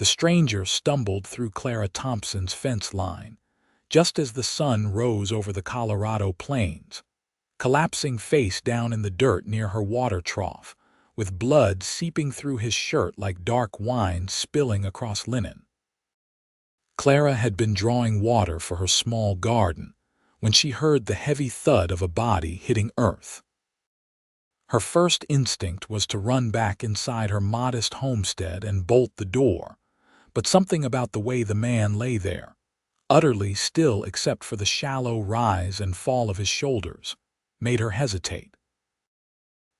The stranger stumbled through Clara Thompson's fence line, just as the sun rose over the Colorado plains, collapsing face down in the dirt near her water trough, with blood seeping through his shirt like dark wine spilling across linen. Clara had been drawing water for her small garden when she heard the heavy thud of a body hitting earth. Her first instinct was to run back inside her modest homestead and bolt the door, but something about the way the man lay there, utterly still except for the shallow rise and fall of his shoulders, made her hesitate.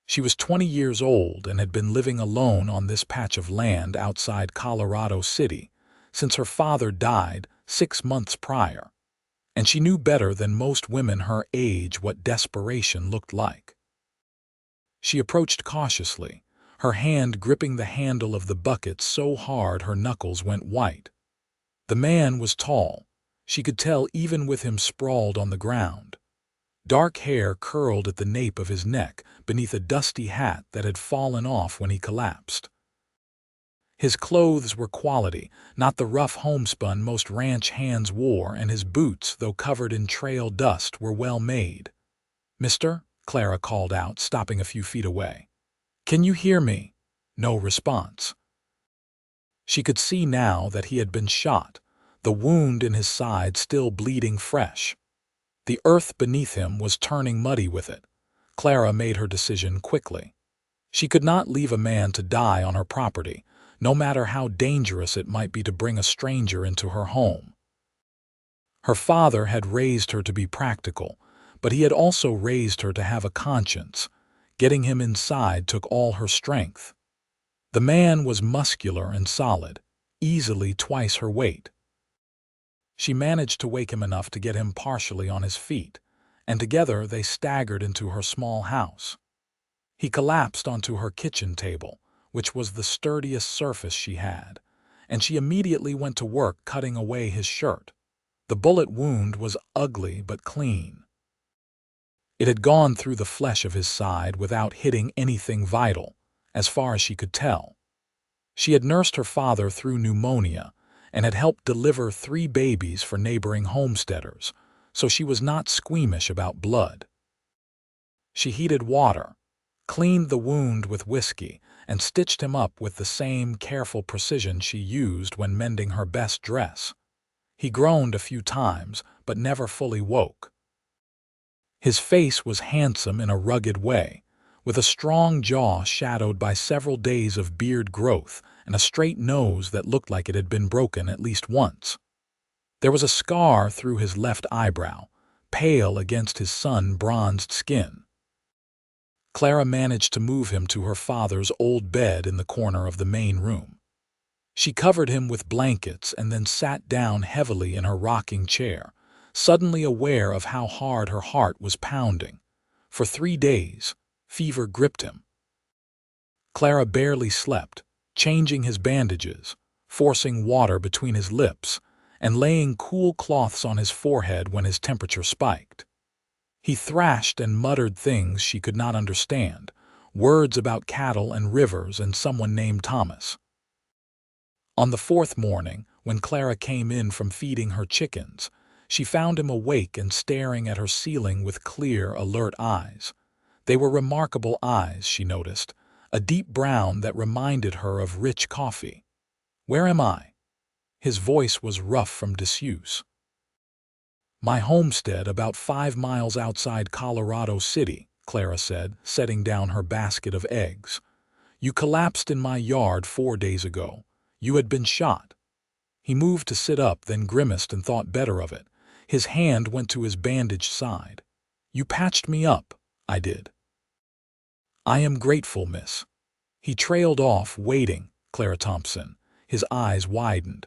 She was 20 years old and had been living alone on this patch of land outside Colorado City since her father died 6 months prior, and she knew better than most women her age what desperation looked like. She approached cautiously, her hand gripping the handle of the bucket so hard her knuckles went white. The man was tall, she could tell even with him sprawled on the ground. Dark hair curled at the nape of his neck beneath a dusty hat that had fallen off when he collapsed. His clothes were quality, not the rough homespun most ranch hands wore, and his boots, though covered in trail dust, were well made. "Mister?" Clara called out, stopping a few feet away. "Can you hear me?" No response. She could see now that he had been shot, the wound in his side still bleeding fresh. The earth beneath him was turning muddy with it. Clara made her decision quickly. She could not leave a man to die on her property, no matter how dangerous it might be to bring a stranger into her home. Her father had raised her to be practical, but he had also raised her to have a conscience. Getting him inside took all her strength. The man was muscular and solid, easily twice her weight. She managed to wake him enough to get him partially on his feet, and together they staggered into her small house. He collapsed onto her kitchen table, which was the sturdiest surface she had, and she immediately went to work cutting away his shirt. The bullet wound was ugly but clean. It had gone through the flesh of his side without hitting anything vital, as far as she could tell. She had nursed her father through pneumonia and had helped deliver 3 babies for neighboring homesteaders, so she was not squeamish about blood. She heated water, cleaned the wound with whiskey, and stitched him up with the same careful precision she used when mending her best dress. He groaned a few times, but never fully woke. His face was handsome in a rugged way, with a strong jaw shadowed by several days of beard growth and a straight nose that looked like it had been broken at least once. There was a scar through his left eyebrow, pale against his sun-bronzed skin. Clara managed to move him to her father's old bed in the corner of the main room. She covered him with blankets and then sat down heavily in her rocking chair, suddenly aware of how hard her heart was pounding. For 3 days, fever gripped him. Clara barely slept, changing his bandages, forcing water between his lips, and laying cool cloths on his forehead when his temperature spiked. He thrashed and muttered things she could not understand, words about cattle and rivers and someone named Thomas. On the 4th morning, when Clara came in from feeding her chickens, she found him awake and staring at her ceiling with clear, alert eyes. They were remarkable eyes, she noticed, a deep brown that reminded her of rich coffee. "Where am I?" His voice was rough from disuse. "My homestead about 5 miles outside Colorado City," Clara said, setting down her basket of eggs. "You collapsed in my yard 4 days ago. You had been shot." He moved to sit up, then grimaced and thought better of it. His hand went to his bandaged side. "You patched me up." "I did." "I am grateful, miss." He trailed off, waiting. "Clara Thompson." His eyes widened.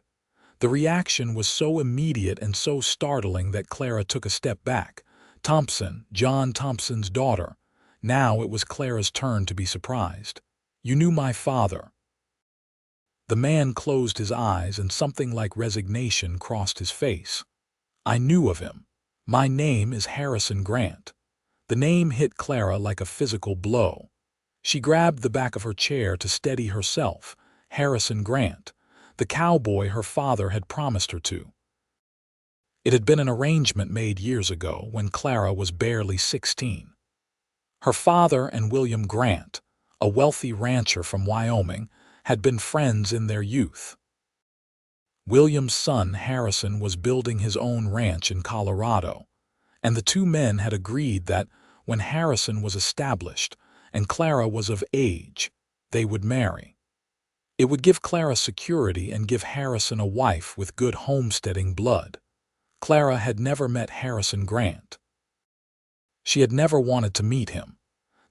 The reaction was so immediate and so startling that Clara took a step back. Thompson, John Thompson's daughter. Now it was Clara's turn to be surprised. "You knew my father." The man closed his eyes and something like resignation crossed his face. "I knew of him. My name is Harrison Grant." The name hit Clara like a physical blow. She grabbed the back of her chair to steady herself. Harrison Grant. the cowboy her father had promised her to. It had been an arrangement made years ago when Clara was barely 16. Her father and William Grant, a wealthy rancher from Wyoming, had been friends in their youth. William's son Harrison was building his own ranch in Colorado, and the two men had agreed that when Harrison was established and Clara was of age, they would marry. It would give Clara security and give Harrison a wife with good homesteading blood. Clara had never met Harrison Grant. She had never wanted to meet him.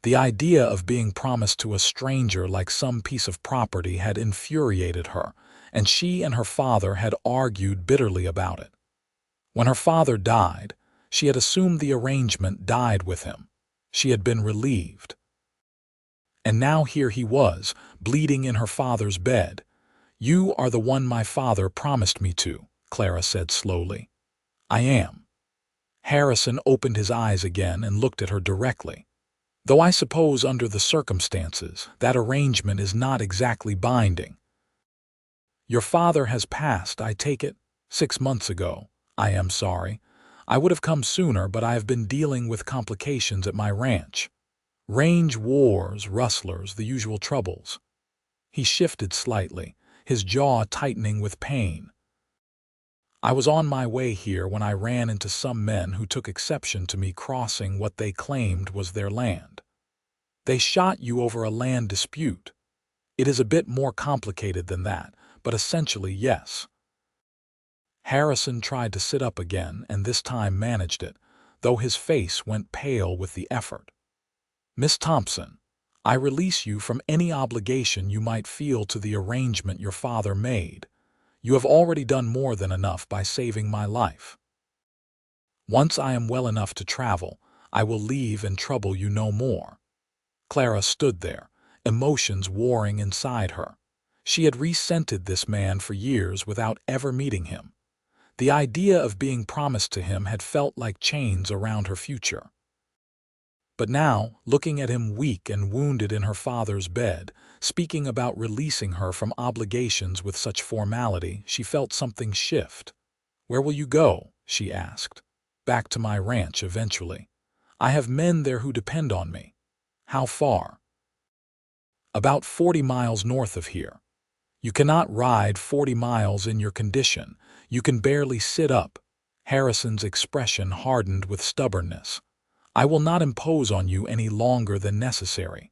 The idea of being promised to a stranger like some piece of property had infuriated her, and she and her father had argued bitterly about it. When her father died, she had assumed the arrangement died with him. She had been relieved. And now here he was, bleeding in her father's bed. "You are the one my father promised me to," Clara said slowly. "I am." Harrison opened his eyes again and looked at her directly. "Though I suppose under the circumstances, that arrangement is not exactly binding. Your father has passed, I take it, 6 months ago. I am sorry. I would have come sooner, but I have been dealing with complications at my ranch. Range wars, rustlers, the usual troubles." He shifted slightly, his jaw tightening with pain. "I was on my way here when I ran into some men who took exception to me crossing what they claimed was their land. They shot you over a land dispute. It is a bit more complicated than that, but essentially yes." Harrison tried to sit up again and this time managed it, though his face went pale with the effort. "Miss Thompson, I release you from any obligation you might feel to the arrangement your father made. You have already done more than enough by saving my life. Once I am well enough to travel, I will leave and trouble you no more." Clara stood there, emotions warring inside her. She had resented this man for years without ever meeting him. The idea of being promised to him had felt like chains around her future. But now, looking at him weak and wounded in her father's bed, speaking about releasing her from obligations with such formality, she felt something shift. "Where will you go?" she asked. "Back to my ranch eventually. I have men there who depend on me." "How far?" "About 40 miles north of here." "You cannot ride 40 miles in your condition. You can barely sit up." Harrison's expression hardened with stubbornness. "I will not impose on you any longer than necessary."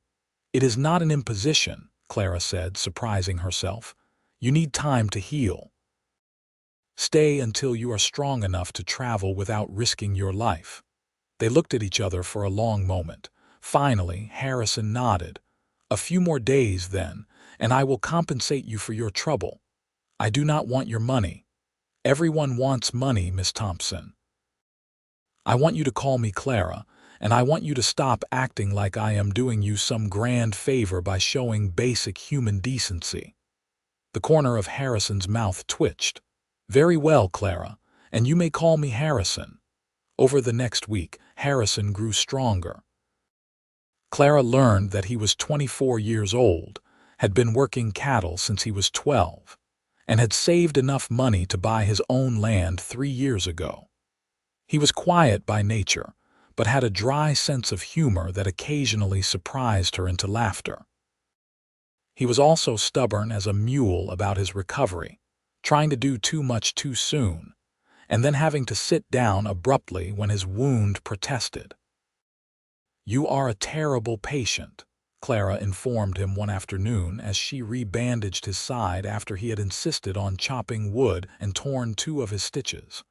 "It is not an imposition," Clara said, surprising herself. "You need time to heal. Stay until you are strong enough to travel without risking your life." They looked at each other for a long moment. Finally, Harrison nodded. "A few more days, then, and I will compensate you for your trouble. I do not want your money. Everyone wants money, Miss Thompson. I want you to call me Clara, and I want you to stop acting like I am doing you some grand favor by showing basic human decency." The corner of Harrison's mouth twitched. "Very well, Clara, and you may call me Harrison." Over the next week, Harrison grew stronger. Clara learned that he was 24 years old, had been working cattle since he was 12, and had saved enough money to buy his own land 3 years ago. He was quiet by nature, but had a dry sense of humor that occasionally surprised her into laughter. He was also stubborn as a mule about his recovery, trying to do too much too soon, and then having to sit down abruptly when his wound protested. "You are a terrible patient," Clara informed him one afternoon as she rebandaged his side after he had insisted on chopping wood and torn 2 of his stitches.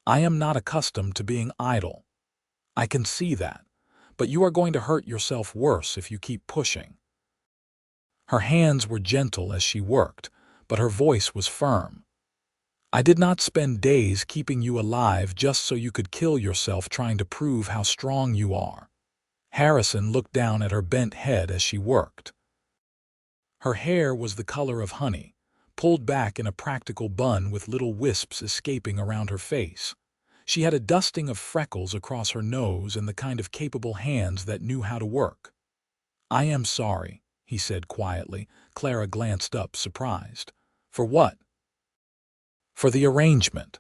"I am not accustomed to being idle. I can see that, but you are going to hurt yourself worse if you keep pushing." Her hands were gentle as she worked, but her voice was firm. "I did not spend days keeping you alive just so you could kill yourself trying to prove how strong you are." Harrison looked down at her bent head as she worked. Her hair was the color of honey, pulled back in a practical bun with little wisps escaping around her face. She had a dusting of freckles across her nose and the kind of capable hands that knew how to work. "I am sorry," he said quietly. Clara glanced up, surprised. For what? For the arrangement.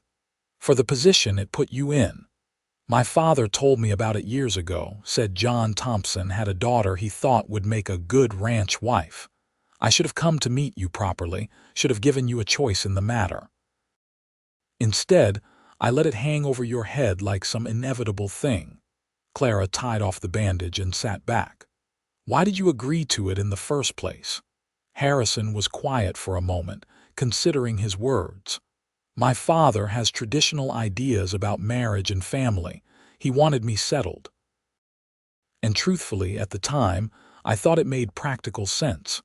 For the position it put you in. My father told me about it years ago, said John Thompson had a daughter he thought would make a good ranch wife. I should have come to meet you properly, should have given you a choice in the matter. Instead, I let it hang over your head like some inevitable thing. Clara tied off the bandage and sat back. Why did you agree to it in the first place? Harrison was quiet for a moment, considering his words. My father has traditional ideas about marriage and family. He wanted me settled. And truthfully, at the time, I thought it made practical sense.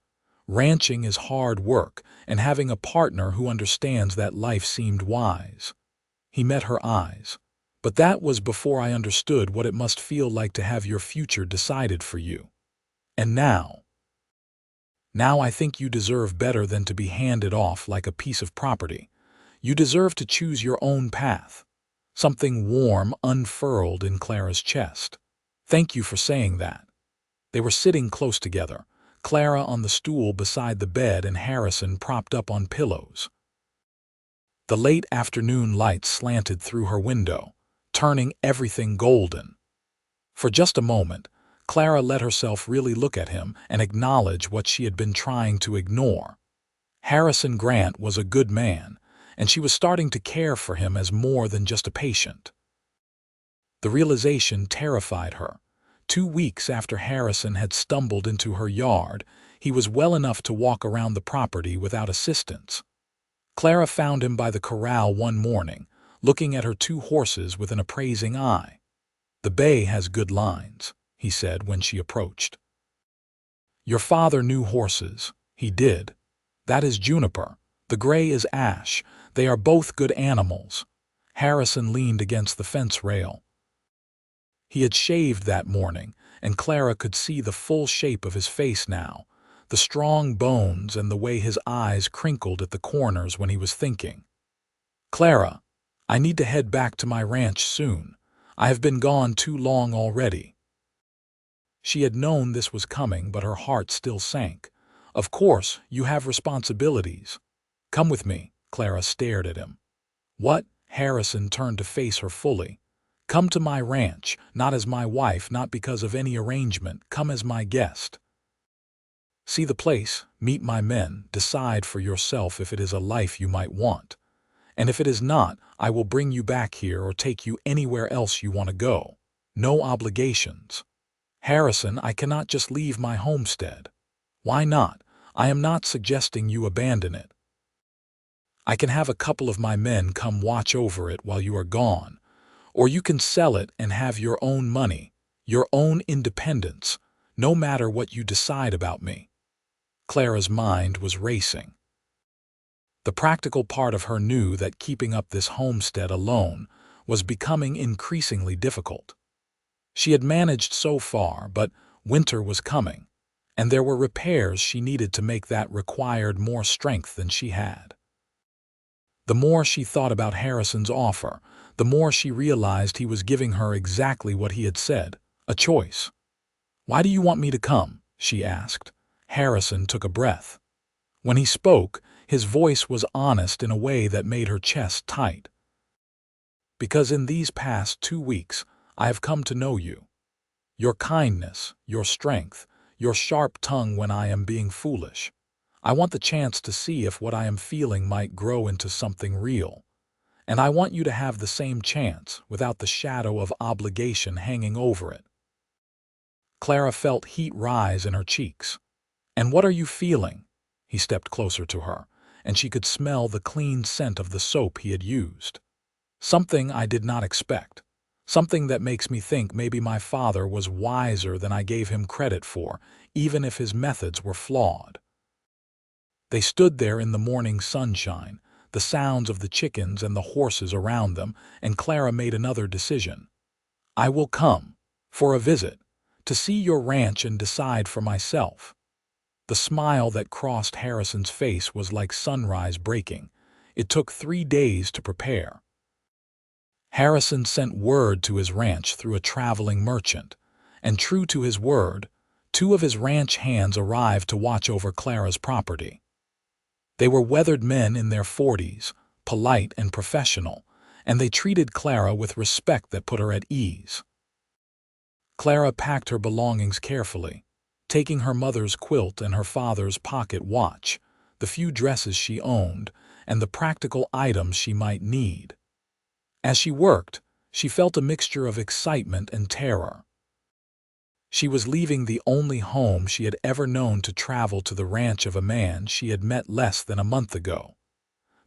Ranching is hard work, and having a partner who understands that life seemed wise. He met her eyes. But that was before I understood what it must feel like to have your future decided for you. And now I think you deserve better than to be handed off like a piece of property. You deserve to choose your own path. Something warm unfurled in Clara's chest. Thank you for saying that. They were sitting close together, Clara on the stool beside the bed and Harrison propped up on pillows. The late afternoon light slanted through her window, turning everything golden. For just a moment, Clara let herself really look at him and acknowledge what she had been trying to ignore. Harrison Grant was a good man, and she was starting to care for him as more than just a patient. The realization terrified her. 2 weeks after Harrison had stumbled into her yard, he was well enough to walk around the property without assistance. Clara found him by the corral one morning, looking at her 2 horses with an appraising eye. The bay has good lines, he said when she approached. Your father knew horses. He did. That is Juniper. The gray is Ash. They are both good animals. Harrison leaned against the fence rail. He had shaved that morning, and Clara could see the full shape of his face now, the strong bones and the way his eyes crinkled at the corners when he was thinking. Clara, I need to head back to my ranch soon. I have been gone too long already. She had known this was coming, but her heart still sank. Of course, you have responsibilities. Come with me. Clara stared at him. What? Harrison turned to face her fully. Come to my ranch, not as my wife, not because of any arrangement. Come as my guest. See the place, meet my men, decide for yourself if it is a life you might want. And if it is not, I will bring you back here or take you anywhere else you want to go. No obligations. Harrison, I cannot just leave my homestead. Why not? I am not suggesting you abandon it. I can have a couple of my men come watch over it while you are gone. Or you can sell it and have your own money, your own independence, no matter what you decide about me. Clara's mind was racing. The practical part of her knew that keeping up this homestead alone was becoming increasingly difficult. She had managed so far, but winter was coming, and there were repairs she needed to make that required more strength than she had. The more she thought about Harrison's offer, the more she realized he was giving her exactly what he had said, a choice. Why do you want me to come? She asked. Harrison took a breath. When he spoke, his voice was honest in a way that made her chest tight. Because in these past 2 weeks, I have come to know you. Your kindness, your strength, your sharp tongue when I am being foolish. I want the chance to see if what I am feeling might grow into something real. And I want you to have the same chance without the shadow of obligation hanging over it. Clara felt heat rise in her cheeks. And what are you feeling? He stepped closer to her, and she could smell the clean scent of the soap he had used. Something I did not expect. Something that makes me think maybe my father was wiser than I gave him credit for, even if his methods were flawed. They stood there in the morning sunshine, the sounds of the chickens and the horses around them, and Clara made another decision. I will come, for a visit, to see your ranch and decide for myself. The smile that crossed Harrison's face was like sunrise breaking. It took 3 days to prepare. Harrison sent word to his ranch through a traveling merchant, and true to his word, 2 of his ranch hands arrived to watch over Clara's property. They were weathered men in their 40s, polite and professional, and they treated Clara with respect that put her at ease. Clara packed her belongings carefully, taking her mother's quilt and her father's pocket watch, the few dresses she owned, and the practical items she might need. As she worked, she felt a mixture of excitement and terror. She was leaving the only home she had ever known to travel to the ranch of a man she had met less than a month ago.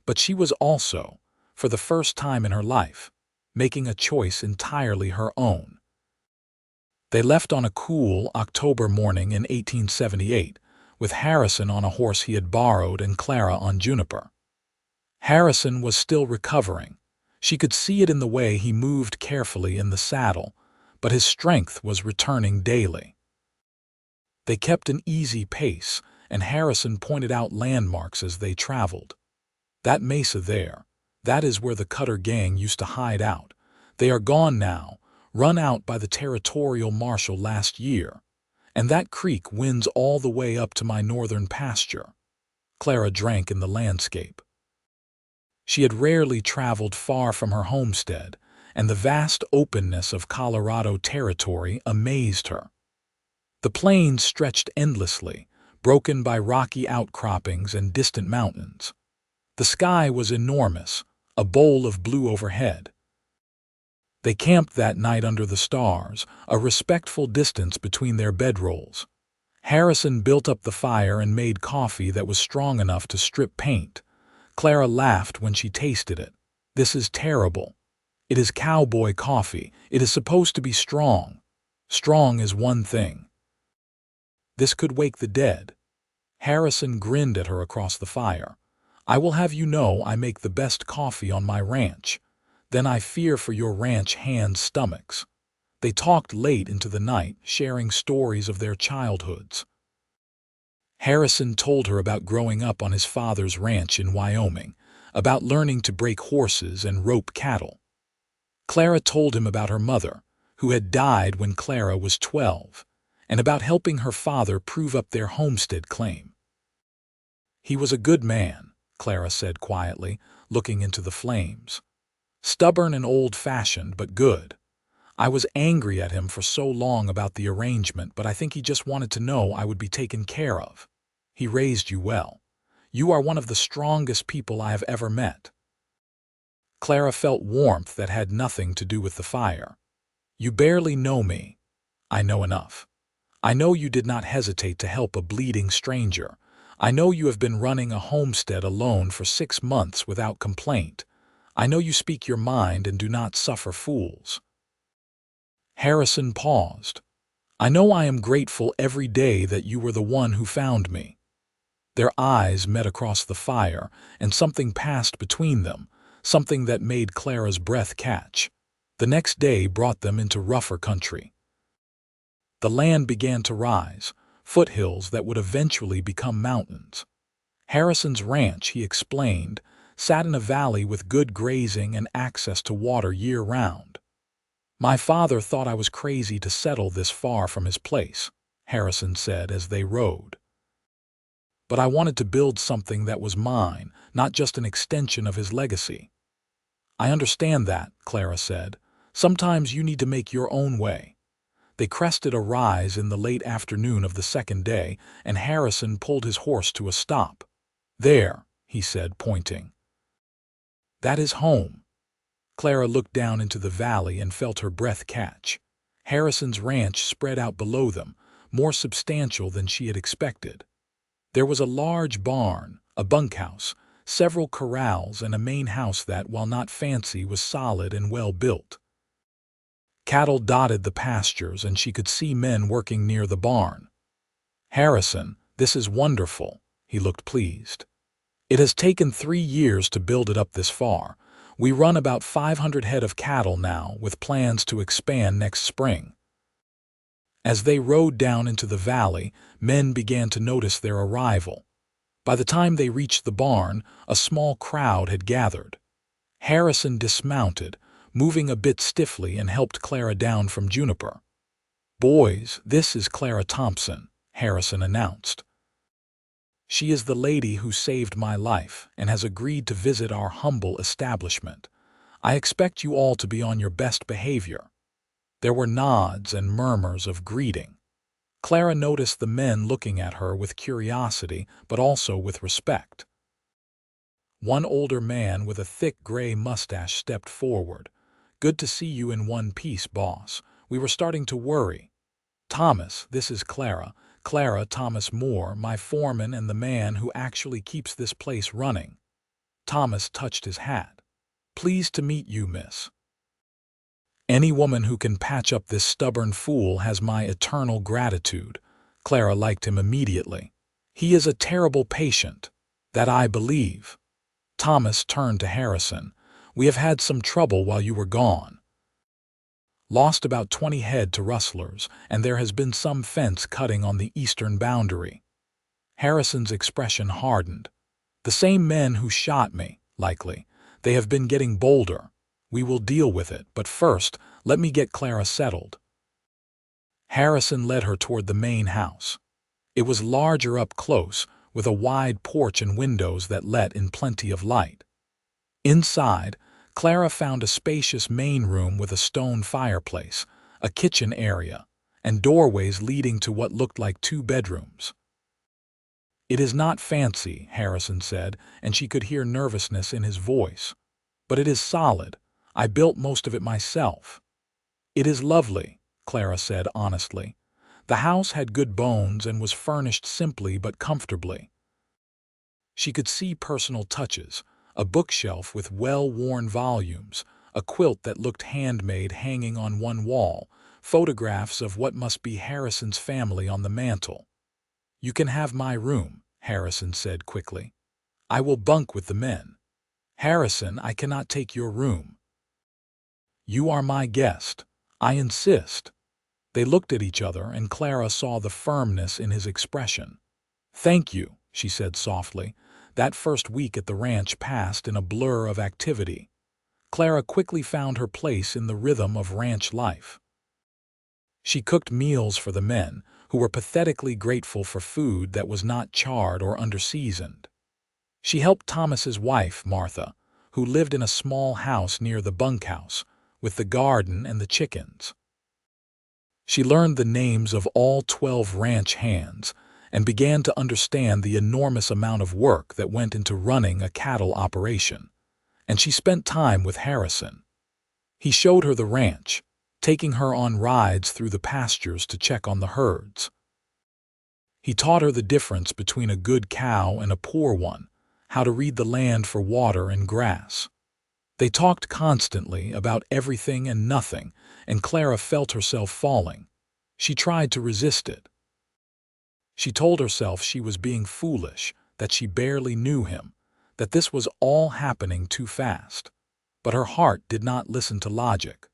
But she was also, for the first time in her life, making a choice entirely her own. They left on a cool October morning in 1878, with Harrison on a horse he had borrowed and Clara on Juniper. Harrison was still recovering. She could see it in the way he moved carefully in the saddle, but his strength was returning daily. They kept an easy pace, and Harrison pointed out landmarks as they traveled. That mesa there, that is where the Cutter gang used to hide out. They are gone now, run out by the territorial marshal last year. And that creek winds all the way up to my northern pasture. Clara drank in the landscape. She had rarely traveled far from her homestead, and the vast openness of Colorado territory amazed her. The plains stretched endlessly, broken by rocky outcroppings and distant mountains. The sky was enormous, a bowl of blue overhead. They camped that night under the stars, a respectful distance between their bedrolls. Harrison built up the fire and made coffee that was strong enough to strip paint. Clara laughed when she tasted it. "This is terrible. It is cowboy coffee. It is supposed to be strong. Strong is one thing. This could wake the dead." Harrison grinned at her across the fire. "I will have you know I make the best coffee on my ranch. Then I fear for your ranch hands' stomachs." They talked late into the night, sharing stories of their childhoods. Harrison told her about growing up on his father's ranch in Wyoming, about learning to break horses and rope cattle. Clara told him about her mother, who had died when Clara was 12, and about helping her father prove up their homestead claim. "He was a good man," Clara said quietly, looking into the flames. "Stubborn and old-fashioned, but good. I was angry at him for so long about the arrangement, but I think he just wanted to know I would be taken care of. He raised you well. You are one of the strongest people I have ever met." Clara felt warmth that had nothing to do with the fire. "You barely know me. I know enough. I know you did not hesitate to help a bleeding stranger. I know you have been running a homestead alone for 6 months without complaint. I know you speak your mind and do not suffer fools." Harrison paused. "I know I am grateful every day that you were the one who found me." Their eyes met across the fire, and something passed between them, something that made Clara's breath catch. The next day brought them into rougher country. The land began to rise, foothills that would eventually become mountains. Harrison's ranch, he explained, sat in a valley with good grazing and access to water year-round. "My father thought I was crazy to settle this far from his place," Harrison said as they rode. "But I wanted to build something that was mine, not just an extension of his legacy." "I understand that," Clara said. "Sometimes you need to make your own way." They crested a rise in the late afternoon of the second day, and Harrison pulled his horse to a stop. "There," he said, pointing. "That is home." Clara looked down into the valley and felt her breath catch. Harrison's ranch spread out below them, more substantial than she had expected. There was a large barn, a bunkhouse, several corrals, and a main house that, while not fancy, was solid and well built. Cattle dotted the pastures, and she could see men working near the barn. "Harrison, this is wonderful." He looked pleased. "It has taken 3 years to build it up this far. We run about 500 head of cattle now, with plans to expand next spring." As they rode down into the valley, men began to notice their arrival. By the time they reached the barn, a small crowd had gathered. Harrison dismounted, moving a bit stiffly, and helped Clara down from Juniper. "Boys, this is Clara Thompson," Harrison announced. She is the lady who saved my life and has agreed to visit our humble establishment. I expect you all to be on your best behavior." There were nods and murmurs of greeting. Clara noticed the men looking at her with curiosity, but also with respect. One older man with a thick gray mustache stepped forward. "Good to see you in one piece, boss. We were starting to worry. Thomas, this is Clara. Clara Thomas Moore, my foreman and the man who actually keeps this place running." Thomas touched his hat. "Pleased to meet you, miss. Any woman who can patch up this stubborn fool has my eternal gratitude." Clara liked him immediately. "He is a terrible patient. That I believe." Thomas turned to Harrison. "We have had some trouble while you were gone. Lost about 20 head to rustlers, and there has been some fence cutting on the eastern boundary." Harrison's expression hardened. "The same men who shot me, likely. They have been getting bolder. We will deal with it, but first, let me get Clara settled." Harrison led her toward the main house. It was larger up close, with a wide porch and windows that let in plenty of light. Inside, Clara found a spacious main room with a stone fireplace, a kitchen area, and doorways leading to what looked like 2 bedrooms. "It is not fancy," Harrison said, and she could hear nervousness in his voice. "But it is solid. I built most of it myself." "It is lovely," Clara said honestly. The house had good bones and was furnished simply but comfortably. She could see personal touches, a bookshelf with well-worn volumes, a quilt that looked handmade hanging on one wall, photographs of what must be Harrison's family on the mantel. "You can have my room," Harrison said quickly. "I will bunk with the men." "Harrison, I cannot take your room." "You are my guest. I insist." They looked at each other, and Clara saw the firmness in his expression. "Thank you," she said softly. That first week at the ranch passed in a blur of activity. Clara quickly found her place in the rhythm of ranch life. She cooked meals for the men, who were pathetically grateful for food that was not charred or underseasoned. She helped Thomas's wife, Martha, who lived in a small house near the bunkhouse, with the garden and the chickens. She learned the names of all 12 ranch hands and began to understand the enormous amount of work that went into running a cattle operation. And she spent time with Harrison. He showed her the ranch, taking her on rides through the pastures to check on the herds. He taught her the difference between a good cow and a poor one, how to read the land for water and grass. They talked constantly about everything and nothing, and Clara felt herself falling. She tried to resist it. She told herself she was being foolish, that she barely knew him, that this was all happening too fast. But her heart did not listen to logic.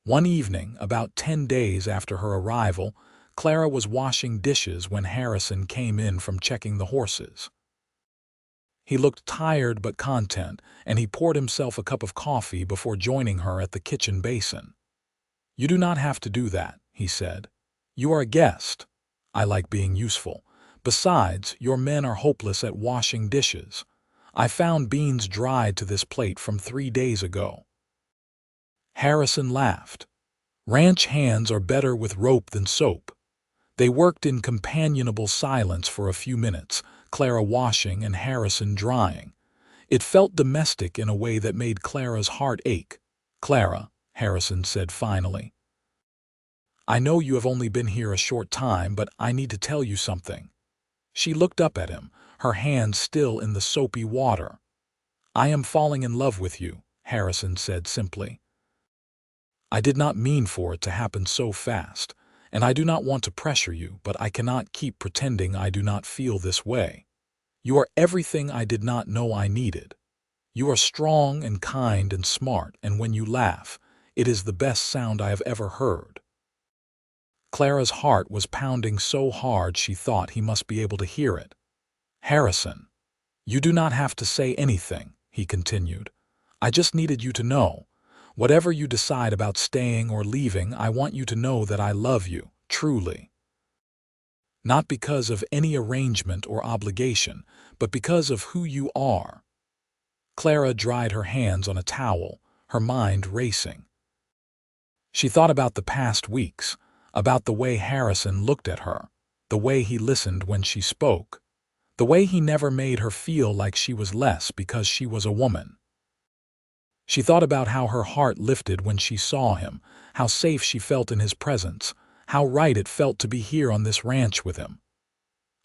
One evening, about 10 days after her arrival, Clara was washing dishes when Harrison came in from checking the horses. He looked tired but content, and he poured himself a cup of coffee before joining her at the kitchen basin. "You do not have to do that," he said. "You are a guest. I like being useful. Besides, your men are hopeless at washing dishes. I found beans dried to this plate from 3 days ago." Harrison laughed. Ranch hands are better with rope than soap. They worked in companionable silence for a few minutes, Clara washing and Harrison drying. It felt domestic in a way that made Clara's heart ache. "Clara," Harrison said finally, "I know you have only been here a short time, but I need to tell you something." She looked up at him, her hands still in the soapy water. "I am falling in love with you," Harrison said simply. "I did not mean for it to happen so fast, and I do not want to pressure you, but I cannot keep pretending I do not feel this way. You are everything I did not know I needed. You are strong and kind and smart, and when you laugh, it is the best sound I have ever heard." Clara's heart was pounding so hard she thought he must be able to hear it. "Harrison, you do not have to say anything," he continued. "I just needed you to know. Whatever you decide about staying or leaving, I want you to know that I love you, truly." Not because of any arrangement or obligation, but because of who you are. Clara dried her hands on a towel, her mind racing. She thought about the past weeks, about the way Harrison looked at her, the way he listened when she spoke, the way he never made her feel like she was less because she was a woman. She thought about how her heart lifted when she saw him, how safe she felt in his presence, how right it felt to be here on this ranch with him.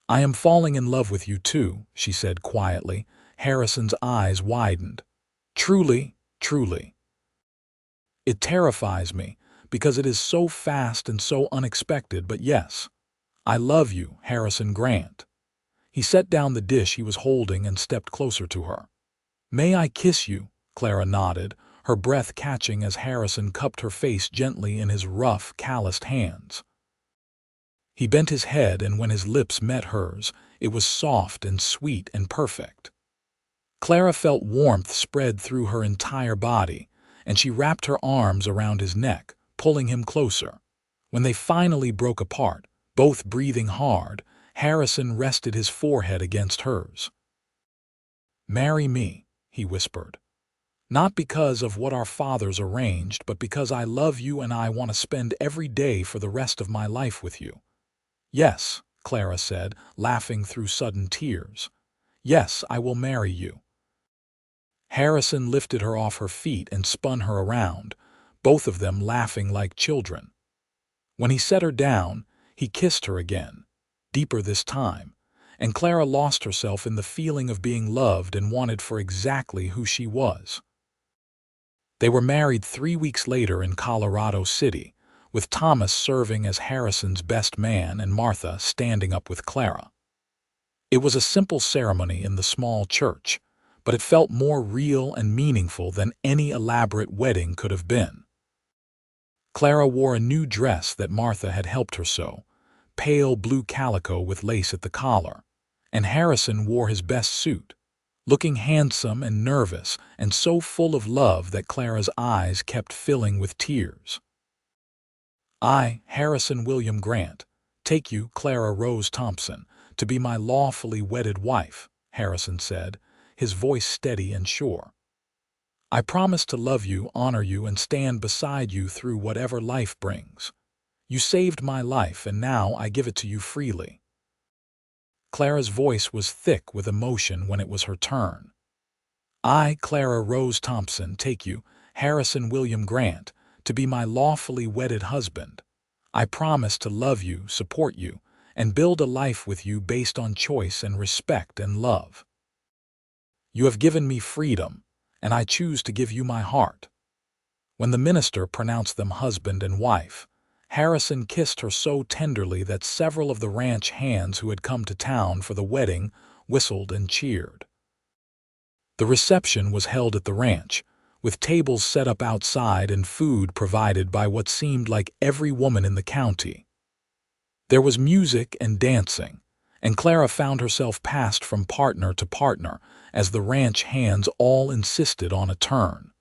"I am falling in love with you too," she said quietly. Harrison's eyes widened. "Truly, truly. It terrifies me, because it is so fast and so unexpected, but yes, I love you, Harrison Grant." He set down the dish he was holding and stepped closer to her. "May I kiss you?" Clara nodded, her breath catching as Harrison cupped her face gently in his rough, calloused hands. He bent his head, and when his lips met hers, it was soft and sweet and perfect. Clara felt warmth spread through her entire body, and she wrapped her arms around his neck, pulling him closer. When they finally broke apart, both breathing hard, Harrison rested his forehead against hers. "Marry me," he whispered. "Not because of what our fathers arranged, but because I love you and I want to spend every day for the rest of my life with you." "Yes," Clara said, laughing through sudden tears. "Yes, I will marry you." Harrison lifted her off her feet and spun her around, both of them laughing like children. When he set her down, he kissed her again, deeper this time, and Clara lost herself in the feeling of being loved and wanted for exactly who she was. They were married 3 weeks later in Colorado City, with Thomas serving as Harrison's best man and Martha standing up with Clara. It was a simple ceremony in the small church, but it felt more real and meaningful than any elaborate wedding could have been. Clara wore a new dress that Martha had helped her sew, pale blue calico with lace at the collar, and Harrison wore his best suit, looking handsome and nervous and so full of love that Clara's eyes kept filling with tears. "I, Harrison William Grant, take you, Clara Rose Thompson, to be my lawfully wedded wife," Harrison said, his voice steady and sure. "I promise to love you, honor you, and stand beside you through whatever life brings. You saved my life, and now I give it to you freely." Clara's voice was thick with emotion when it was her turn. "I, Clara Rose Thompson, take you, Harrison William Grant, to be my lawfully wedded husband. I promise to love you, support you, and build a life with you based on choice and respect and love. You have given me freedom, and I choose to give you my heart." When the minister pronounced them husband and wife, Harrison kissed her so tenderly that several of the ranch hands who had come to town for the wedding whistled and cheered. The reception was held at the ranch, with tables set up outside and food provided by what seemed like every woman in the county. There was music and dancing, and Clara found herself passed from partner to partner as the ranch hands all insisted on a turn.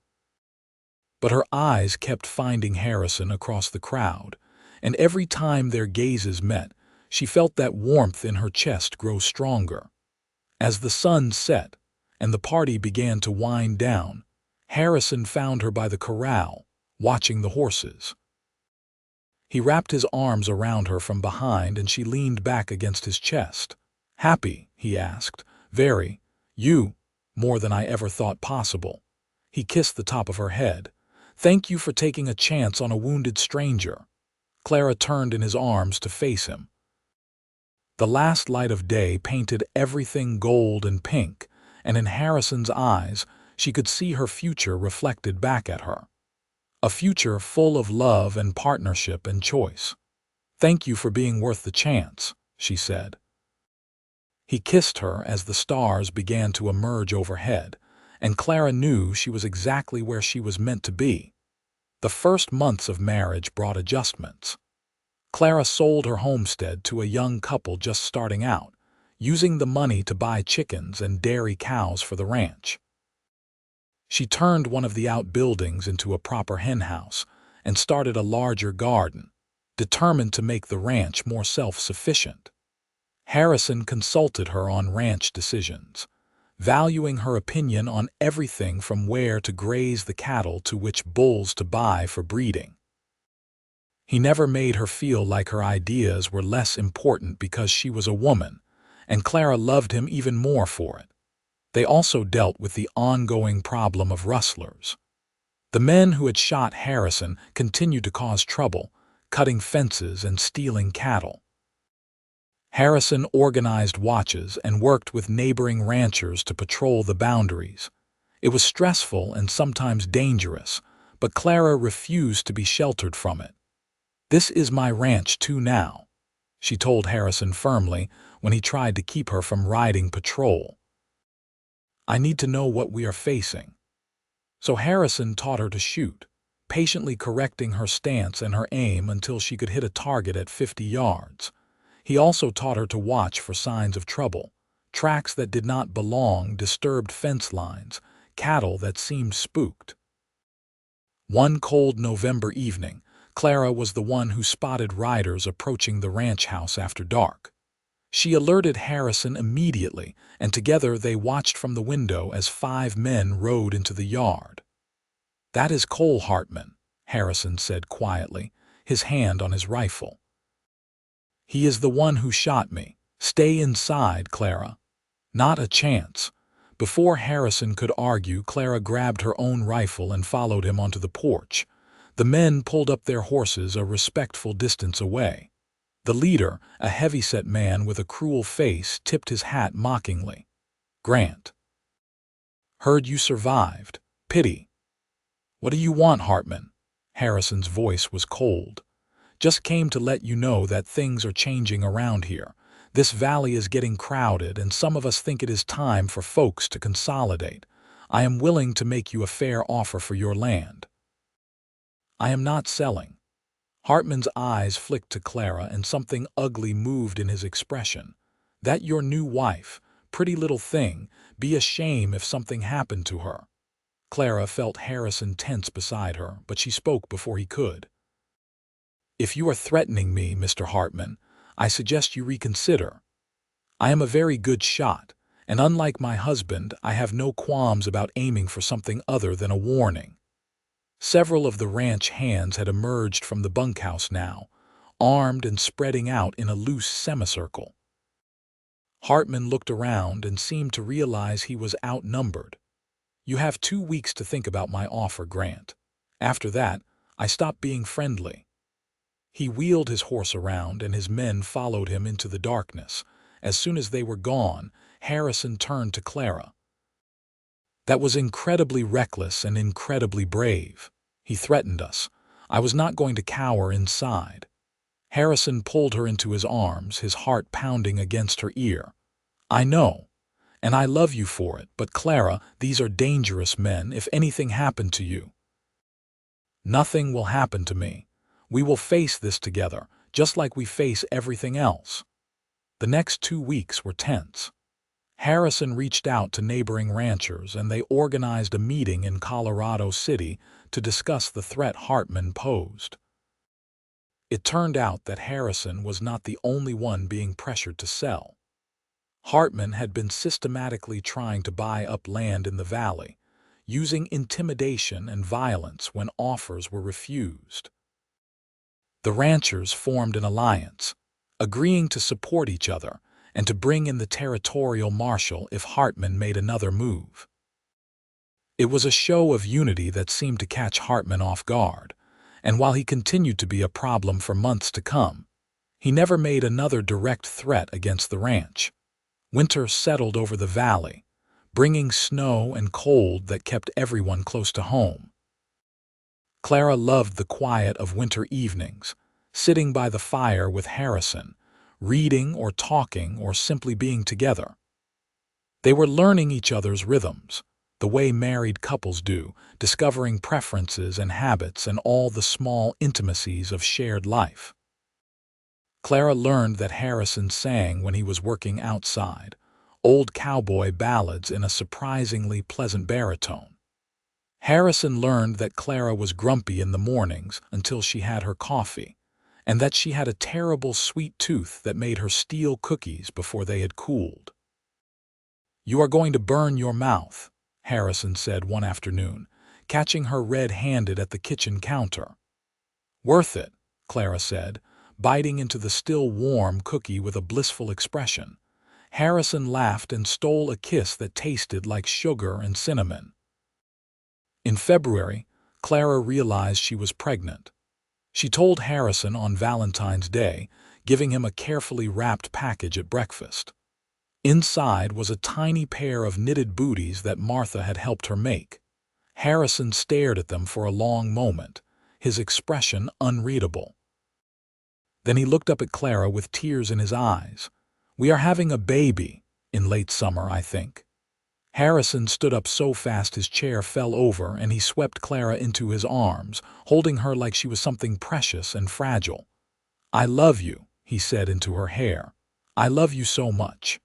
But her eyes kept finding Harrison across the crowd, and every time their gazes met, she felt that warmth in her chest grow stronger. As the sun set and the party began to wind down, Harrison found her by the corral, watching the horses. He wrapped his arms around her from behind, and she leaned back against his chest. "Happy?" he asked. "Very. You, more than I ever thought possible." He kissed the top of her head. "Thank you for taking a chance on a wounded stranger." Clara turned in his arms to face him. The last light of day painted everything gold and pink, and in Harrison's eyes she could see her future reflected back at her. A future full of love and partnership and choice. "Thank you for being worth the chance," she said. He kissed her as the stars began to emerge overhead, and Clara knew she was exactly where she was meant to be. The first months of marriage brought adjustments. Clara sold her homestead to a young couple just starting out, using the money to buy chickens and dairy cows for the ranch. She turned one of the outbuildings into a proper henhouse and started a larger garden, determined to make the ranch more self-sufficient. Harrison consulted her on ranch decisions, valuing her opinion on everything from where to graze the cattle to which bulls to buy for breeding. He never made her feel like her ideas were less important because she was a woman, and Clara loved him even more for it. They also dealt with the ongoing problem of rustlers. The men who had shot Harrison continued to cause trouble, cutting fences and stealing cattle. Harrison organized watches and worked with neighboring ranchers to patrol the boundaries. It was stressful and sometimes dangerous, but Clara refused to be sheltered from it. "This is my ranch too now," she told Harrison firmly when he tried to keep her from riding patrol. "I need to know what we are facing." So Harrison taught her to shoot, patiently correcting her stance and her aim until she could hit a target at 50 yards. He also taught her to watch for signs of trouble: tracks that did not belong, disturbed fence lines, cattle that seemed spooked. One cold November evening, Clara was the one who spotted riders approaching the ranch house after dark. She alerted Harrison immediately, and together they watched from the window as 5 men rode into the yard. "That is Cole Hartman," Harrison said quietly, his hand on his rifle. "He is the one who shot me. Stay inside, Clara." "Not a chance." Before Harrison could argue, Clara grabbed her own rifle and followed him onto the porch. The men pulled up their horses a respectful distance away. The leader, a heavy-set man with a cruel face, tipped his hat mockingly. "Grant. Heard you survived. Pity." "What do you want, Hartman?" Harrison's voice was cold. "Just came to let you know that things are changing around here. This valley is getting crowded, and some of us think it is time for folks to consolidate. I am willing to make you a fair offer for your land." "I am not selling." Hartman's eyes flicked to Clara, and something ugly moved in his expression. "That your new wife, pretty little thing, be a shame if something happened to her." Clara felt Harrison tense beside her, but she spoke before he could. "If you are threatening me, Mr. Hartman, I suggest you reconsider. I am a very good shot, and unlike my husband, I have no qualms about aiming for something other than a warning." Several of the ranch hands had emerged from the bunkhouse now, armed and spreading out in a loose semicircle. Hartman looked around and seemed to realize he was outnumbered. "You have 2 weeks to think about my offer, Grant. After that, I stop being friendly." He wheeled his horse around, and his men followed him into the darkness. As soon as they were gone, Harrison turned to Clara. "That was incredibly reckless and incredibly brave. He threatened us. I was not going to cower inside." Harrison pulled her into his arms, his heart pounding against her ear. "I know, and I love you for it, but Clara, these are dangerous men. If anything happened to you—" "Nothing will happen to me. We will face this together, just like we face everything else." The next 2 weeks were tense. Harrison reached out to neighboring ranchers, and they organized a meeting in Colorado City to discuss the threat Hartman posed. It turned out that Harrison was not the only one being pressured to sell. Hartman had been systematically trying to buy up land in the valley, using intimidation and violence when offers were refused. The ranchers formed an alliance, agreeing to support each other and to bring in the territorial marshal if Hartman made another move. It was a show of unity that seemed to catch Hartman off guard, and while he continued to be a problem for months to come, he never made another direct threat against the ranch. Winter settled over the valley, bringing snow and cold that kept everyone close to home. Clara loved the quiet of winter evenings, sitting by the fire with Harrison, reading or talking or simply being together. They were learning each other's rhythms, the way married couples do, discovering preferences and habits and all the small intimacies of shared life. Clara learned that Harrison sang when he was working outside, old cowboy ballads in a surprisingly pleasant baritone. Harrison learned that Clara was grumpy in the mornings until she had her coffee, and that she had a terrible sweet tooth that made her steal cookies before they had cooled. "You are going to burn your mouth," Harrison said one afternoon, catching her red-handed at the kitchen counter. "Worth it," Clara said, biting into the still warm cookie with a blissful expression. Harrison laughed and stole a kiss that tasted like sugar and cinnamon. In February, Clara realized she was pregnant. She told Harrison on Valentine's Day, giving him a carefully wrapped package at breakfast. Inside was a tiny pair of knitted booties that Martha had helped her make. Harrison stared at them for a long moment, his expression unreadable. Then he looked up at Clara with tears in his eyes. "We are having a baby, in late summer, I think." Harrison stood up so fast his chair fell over and he swept Clara into his arms, holding her like she was something precious and fragile. "I love you," he said into her hair. "I love you so much."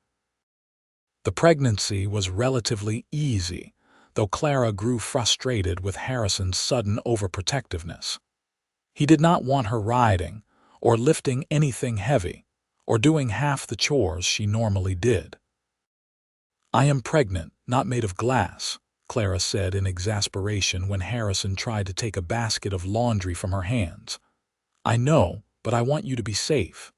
The pregnancy was relatively easy, though Clara grew frustrated with Harrison's sudden overprotectiveness. He did not want her riding, or lifting anything heavy, or doing half the chores she normally did. "I am pregnant, not made of glass," Clara said in exasperation when Harrison tried to take a basket of laundry from her hands. "I know, but I want you to be safe."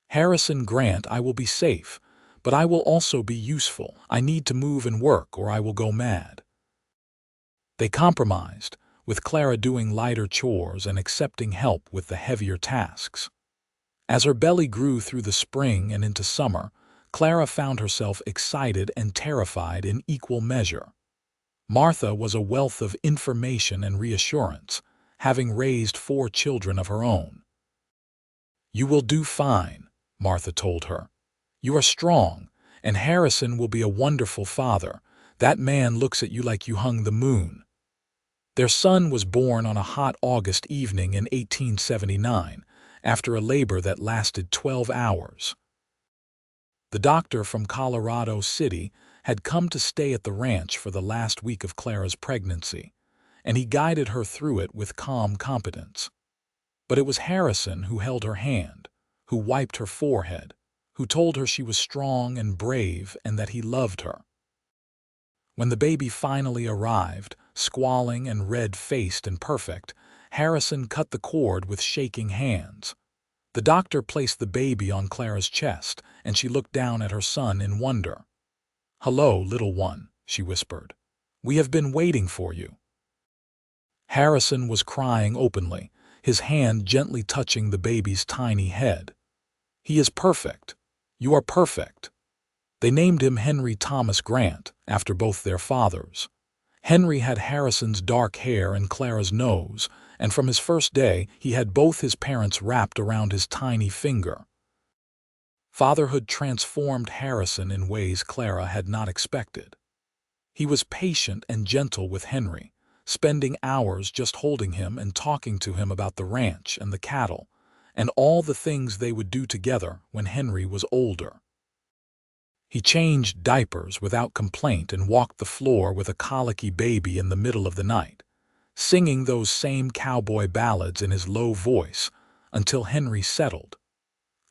"Harrison Grant, I will be safe, but I will also be useful. I need to move and work or I will go mad." They compromised, with Clara doing lighter chores and accepting help with the heavier tasks. As her belly grew through the spring and into summer, Clara found herself excited and terrified in equal measure. Martha was a wealth of information and reassurance, having raised 4 children of her own. "You will do fine," Martha told her. "You are strong, and Harrison will be a wonderful father. That man looks at you like you hung the moon." Their son was born on a hot August evening in 1879, after a labor that lasted 12 hours. The doctor from Colorado City had come to stay at the ranch for the last week of Clara's pregnancy, and he guided her through it with calm competence. But it was Harrison who held her hand, who wiped her forehead, who told her she was strong and brave and that he loved her. When the baby finally arrived, squalling and red-faced and perfect, Harrison cut the cord with shaking hands. The doctor placed the baby on Clara's chest, and she looked down at her son in wonder. "Hello, little one," she whispered. "We have been waiting for you." Harrison was crying openly, his hand gently touching the baby's tiny head. "He is perfect. You are perfect." They named him Henry Thomas Grant, after both their fathers. Henry had Harrison's dark hair and Clara's nose, and from his first day he had both his parents wrapped around his tiny finger. Fatherhood transformed Harrison in ways Clara had not expected. He was patient and gentle with Henry, spending hours just holding him and talking to him about the ranch and the cattle, and all the things they would do together when Henry was older. He changed diapers without complaint and walked the floor with a colicky baby in the middle of the night, singing those same cowboy ballads in his low voice until Henry settled.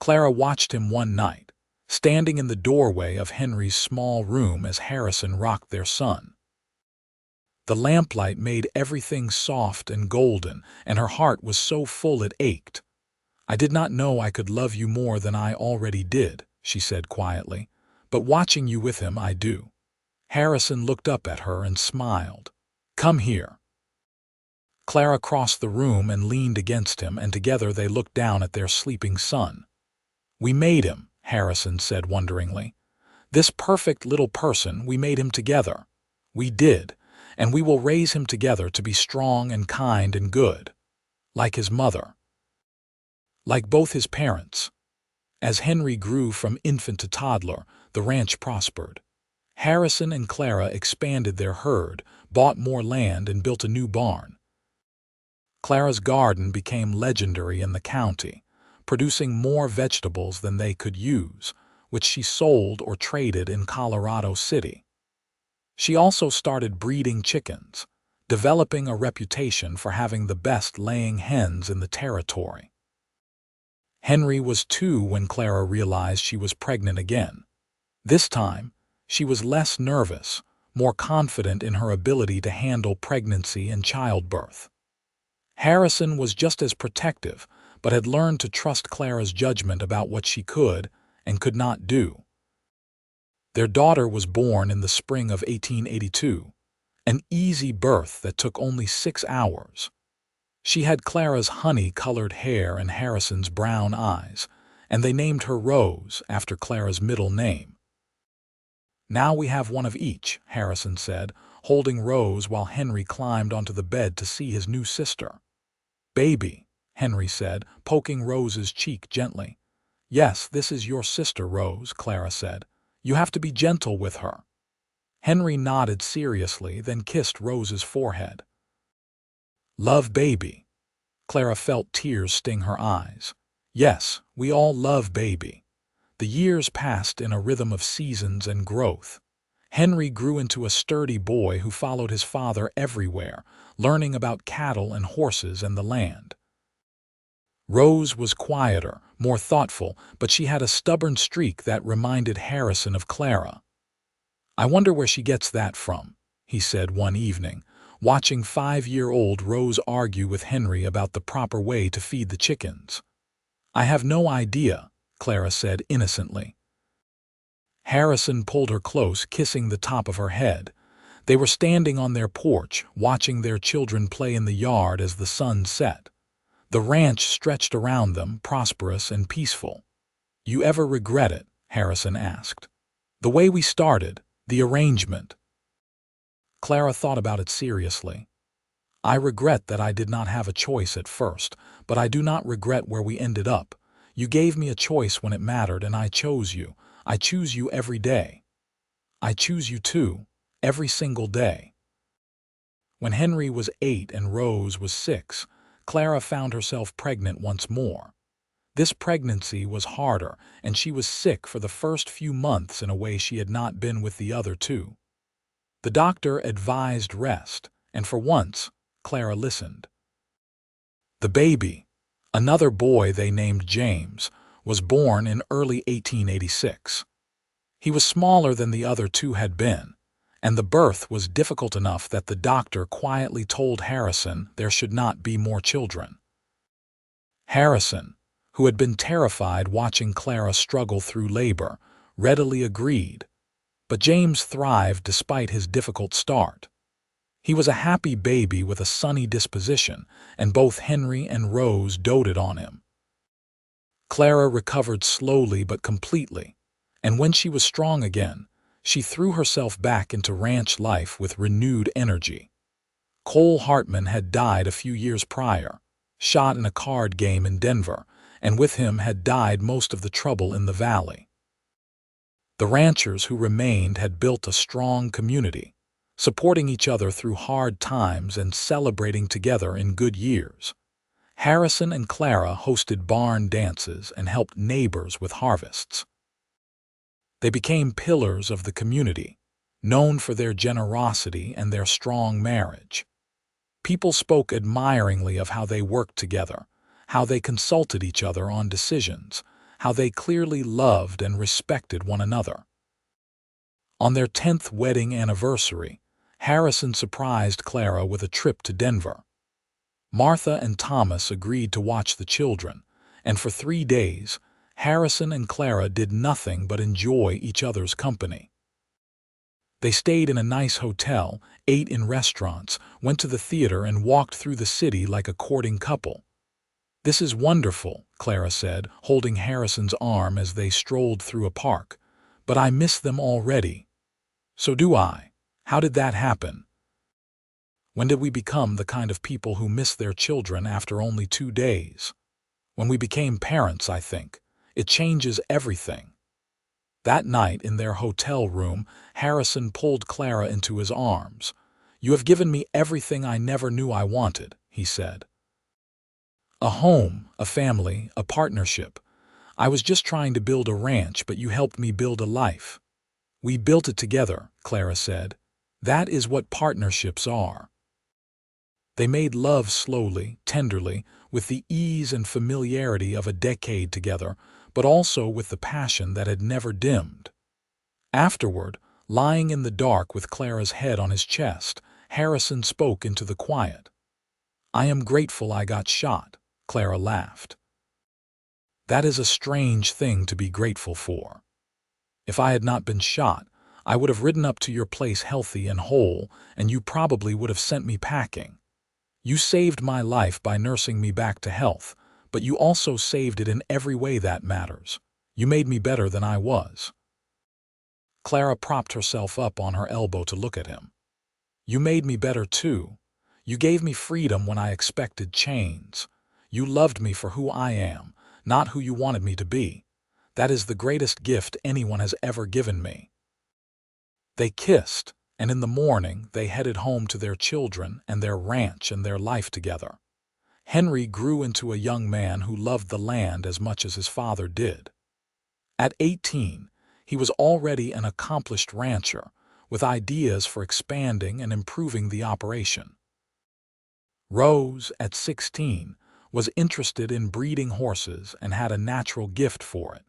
Clara watched him one night, standing in the doorway of Henry's small room as Harrison rocked their son. The lamplight made everything soft and golden, and her heart was so full it ached. "I did not know I could love you more than I already did," she said quietly. "But watching you with him, I do." Harrison looked up at her and smiled. "Come here." Clara crossed the room and leaned against him, and together they looked down at their sleeping son. "We made him," Harrison said wonderingly. "This perfect little person, we made him together. We did, and we will raise him together to be strong and kind and good. Like his mother. Like both his parents." As Henry grew from infant to toddler, the ranch prospered. Harrison and Clara expanded their herd, bought more land, and built a new barn. Clara's garden became legendary in the county, producing more vegetables than they could use, which she sold or traded in Colorado City. She also started breeding chickens, developing a reputation for having the best laying hens in the territory. Henry was 2 when Clara realized she was pregnant again. This time, she was less nervous, more confident in her ability to handle pregnancy and childbirth. Harrison was just as protective, but had learned to trust Clara's judgment about what she could and could not do. Their daughter was born in the spring of 1882, an easy birth that took only 6 hours. She had Clara's honey-colored hair and Harrison's brown eyes, and they named her Rose after Clara's middle name. "Now we have one of each," Harrison said, holding Rose while Henry climbed onto the bed to see his new sister. "Baby," Henry said, poking Rose's cheek gently. "Yes, this is your sister, Rose," Clara said. "You have to be gentle with her." Henry nodded seriously, then kissed Rose's forehead. "Love baby." Clara felt tears sting her eyes. "Yes, we all love baby." The years passed in a rhythm of seasons and growth. Henry grew into a sturdy boy who followed his father everywhere, learning about cattle and horses and the land. Rose was quieter, more thoughtful, but she had a stubborn streak that reminded Harrison of Clara. "I wonder where she gets that from," he said one evening, watching 5-year-old Rose argue with Henry about the proper way to feed the chickens. "I have no idea," Clara said innocently. Harrison pulled her close, kissing the top of her head. They were standing on their porch, watching their children play in the yard as the sun set. The ranch stretched around them, prosperous and peaceful. "You ever regret it?" Harrison asked. "The way we started, the arrangement." Clara thought about it seriously. "I regret that I did not have a choice at first, but I do not regret where we ended up. You gave me a choice when it mattered, and I chose you. I choose you every day. I choose you too, every single day." When Henry was 8 and Rose was 6, Clara found herself pregnant once more. This pregnancy was harder, and she was sick for the first few months in a way she had not been with the other 2. The doctor advised rest, and for once, Clara listened. The baby, another boy they named James, was born in early 1886. He was smaller than the other 2 had been, and the birth was difficult enough that the doctor quietly told Harrison there should not be more children. Harrison, who had been terrified watching Clara struggle through labor, readily agreed, but James thrived despite his difficult start. He was a happy baby with a sunny disposition, and both Henry and Rose doted on him. Clara recovered slowly but completely, and when she was strong again, she threw herself back into ranch life with renewed energy. Cole Hartman had died a few years prior, shot in a card game in Denver, and with him had died most of the trouble in the valley. The ranchers who remained had built a strong community, supporting each other through hard times and celebrating together in good years. Harrison and Clara hosted barn dances and helped neighbors with harvests. They became pillars of the community, known for their generosity and their strong marriage. People spoke admiringly of how they worked together, how they consulted each other on decisions, how they clearly loved and respected one another. On their 10th wedding anniversary, Harrison surprised Clara with a trip to Denver. Martha and Thomas agreed to watch the children, and for 3 days, Harrison and Clara did nothing but enjoy each other's company. They stayed in a nice hotel, ate in restaurants, went to the theater, and walked through the city like a courting couple. "This is wonderful," Clara said, holding Harrison's arm as they strolled through a park. "But I miss them already." "So do I. How did that happen?" "When did we become the kind of people who miss their children after only 2 days? When we became parents, I think. It changes everything." That night in their hotel room, Harrison pulled Clara into his arms. "You have given me everything I never knew I wanted," he said. "A home, a family, a partnership. I was just trying to build a ranch, but you helped me build a life." "We built it together," Clara said. "That is what partnerships are." They made love slowly, tenderly, with the ease and familiarity of a decade together, but also with the passion that had never dimmed. Afterward, lying in the dark with Clara's head on his chest, Harrison spoke into the quiet. "I am grateful I got shot," Clara laughed. "That is a strange thing to be grateful for. If I had not been shot, I would have ridden up to your place healthy and whole, and you probably would have sent me packing. You saved my life by nursing me back to health, but you also saved it in every way that matters. You made me better than I was." Clara propped herself up on her elbow to look at him. "You made me better too. You gave me freedom when I expected chains. You loved me for who I am, not who you wanted me to be. That is the greatest gift anyone has ever given me." They kissed, and in the morning they headed home to their children and their ranch and their life together. Henry grew into a young man who loved the land as much as his father did. At 18, he was already an accomplished rancher, with ideas for expanding and improving the operation. Rose, at 16, was interested in breeding horses and had a natural gift for it.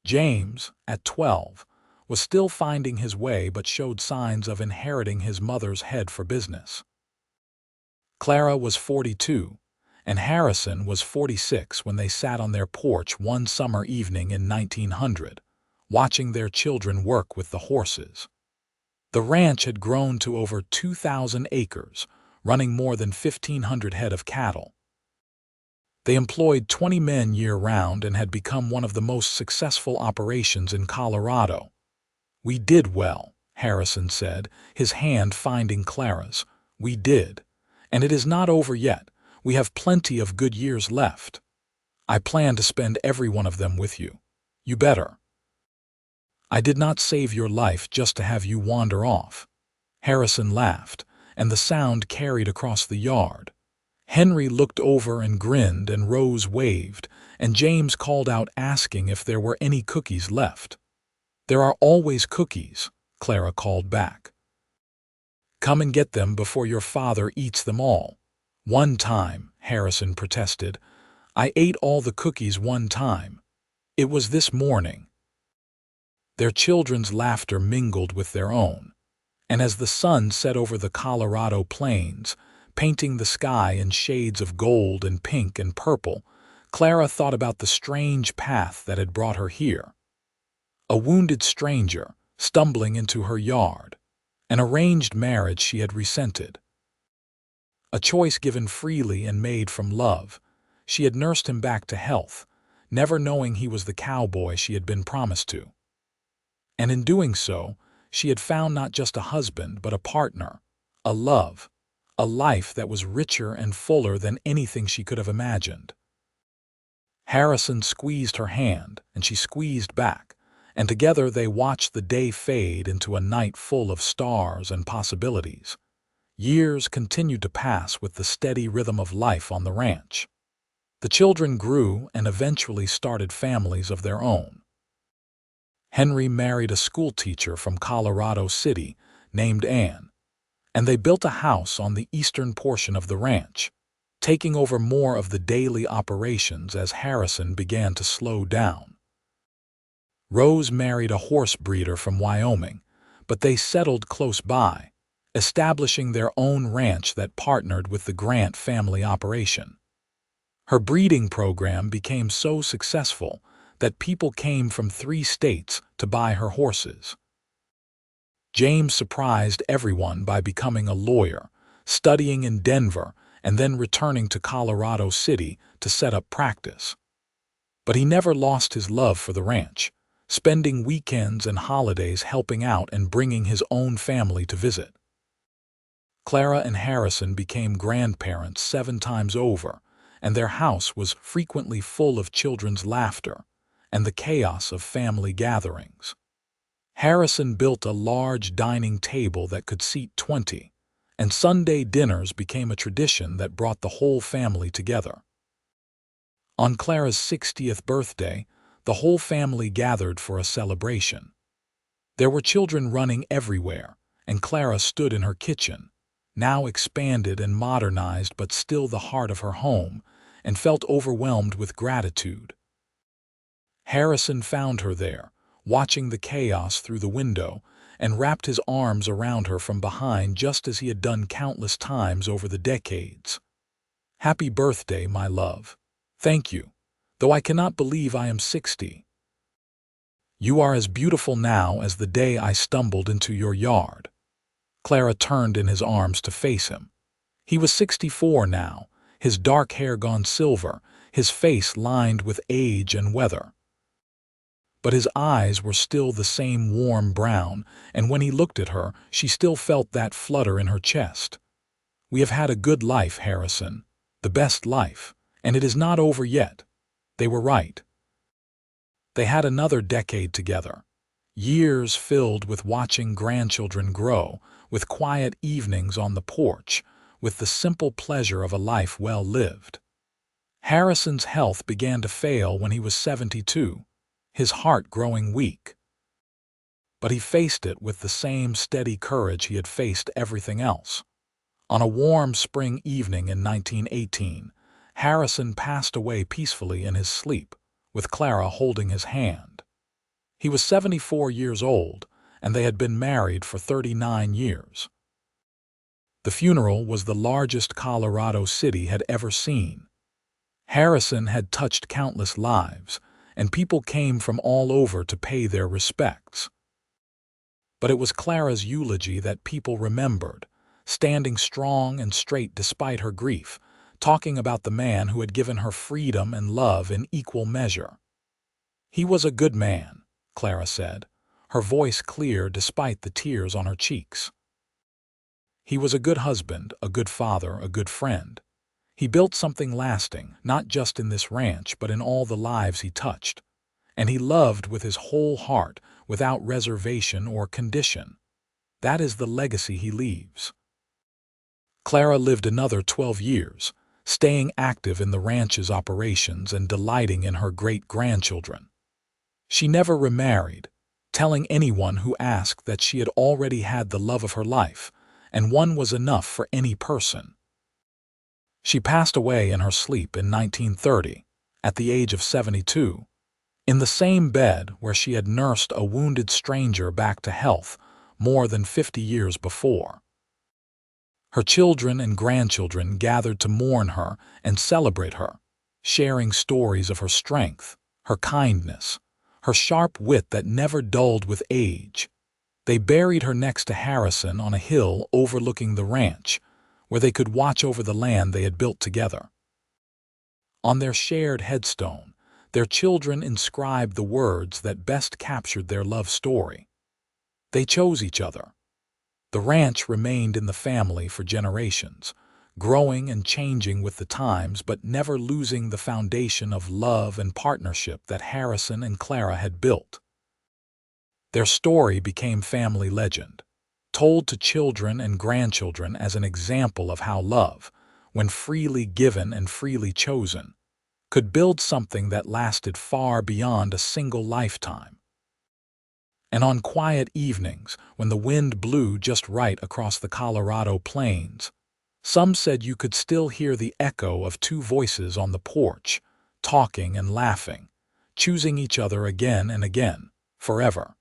James, at 12, was still finding his way but showed signs of inheriting his mother's head for business. Clara was 42, and Harrison was 46 when they sat on their porch one summer evening in 1900, watching their children work with the horses. The ranch had grown to over 2,000 acres, running more than 1,500 head of cattle. They employed 20 men year-round and had become one of the most successful operations in Colorado. "We did well," Harrison said, his hand finding Clara's. "We did. And it is not over yet. We have plenty of good years left. I plan to spend every one of them with you. You better. I did not save your life just to have you wander off." Harrison laughed, and the sound carried across the yard. Henry looked over and grinned, and Rose waved, and James called out asking if there were any cookies left. "There are always cookies," Clara called back. "Come and get them before your father eats them all." "One time," Harrison protested. "I ate all the cookies one time. It was this morning." Their children's laughter mingled with their own, and as the sun set over the Colorado plains, painting the sky in shades of gold and pink and purple, Clara thought about the strange path that had brought her here. A wounded stranger, stumbling into her yard, an arranged marriage she had resented. A choice given freely and made from love. She had nursed him back to health, never knowing he was the cowboy she had been promised to. And in doing so, she had found not just a husband but a partner, a love, a life that was richer and fuller than anything she could have imagined. Harrison squeezed her hand, and she squeezed back, and together they watched the day fade into a night full of stars and possibilities. Years continued to pass with the steady rhythm of life on the ranch. The children grew and eventually started families of their own. Henry married a schoolteacher from Colorado City named Ann, and they built a house on the eastern portion of the ranch, taking over more of the daily operations as Harrison began to slow down. Rose married a horse breeder from Wyoming, but they settled close by, establishing their own ranch that partnered with the Grant family operation. Her breeding program became so successful that people came from 3 states to buy her horses. James surprised everyone by becoming a lawyer, studying in Denver, and then returning to Colorado City to set up practice. But he never lost his love for the ranch, spending weekends and holidays helping out and bringing his own family to visit. Clara and Harrison became grandparents 7 times over, and their house was frequently full of children's laughter and the chaos of family gatherings. Harrison built a large dining table that could seat 20, and Sunday dinners became a tradition that brought the whole family together. On Clara's 60th birthday, the whole family gathered for a celebration. There were children running everywhere, and Clara stood in her kitchen, now expanded and modernized but still the heart of her home, and felt overwhelmed with gratitude. Harrison found her there, watching the chaos through the window, and wrapped his arms around her from behind just as he had done countless times over the decades. "Happy birthday, my love. Thank you, though I cannot believe I am 60. You are as beautiful now as the day I stumbled into your yard." Clara turned in his arms to face him. He was 64 now, his dark hair gone silver, his face lined with age and weather. But his eyes were still the same warm brown, and when he looked at her, she still felt that flutter in her chest. "We have had a good life, Harrison, the best life, and it is not over yet." They were right. They had another decade together, years filled with watching grandchildren grow, with quiet evenings on the porch, with the simple pleasure of a life well lived. Harrison's health began to fail when he was 72, his heart growing weak. But he faced it with the same steady courage he had faced everything else. On a warm spring evening in 1918, Harrison passed away peacefully in his sleep, with Clara holding his hand. He was 74 years old, and they had been married for 39 years. The funeral was the largest Colorado City had ever seen. Harrison had touched countless lives, and people came from all over to pay their respects. But it was Clara's eulogy that people remembered, standing strong and straight despite her grief, talking about the man who had given her freedom and love in equal measure. "He was a good man," Clara said, her voice clear despite the tears on her cheeks. "He was a good husband, a good father, a good friend. He built something lasting, not just in this ranch, but in all the lives he touched. And he loved with his whole heart, without reservation or condition. That is the legacy he leaves." Clara lived another 12 years, staying active in the ranch's operations and delighting in her great-grandchildren. She never remarried, telling anyone who asked that she had already had the love of her life, and one was enough for any person. She passed away in her sleep in 1930, at the age of 72, in the same bed where she had nursed a wounded stranger back to health more than 50 years before. Her children and grandchildren gathered to mourn her and celebrate her, sharing stories of her strength, her kindness, her sharp wit that never dulled with age. They buried her next to Harrison on a hill overlooking the ranch, where they could watch over the land they had built together. On their shared headstone, their children inscribed the words that best captured their love story. They chose each other. The ranch remained in the family for generations, growing and changing with the times but never losing the foundation of love and partnership that Harrison and Clara had built. Their story became family legend, told to children and grandchildren as an example of how love, when freely given and freely chosen, could build something that lasted far beyond a single lifetime. And on quiet evenings, when the wind blew just right across the Colorado plains, some said you could still hear the echo of two voices on the porch, talking and laughing, choosing each other again and again, forever.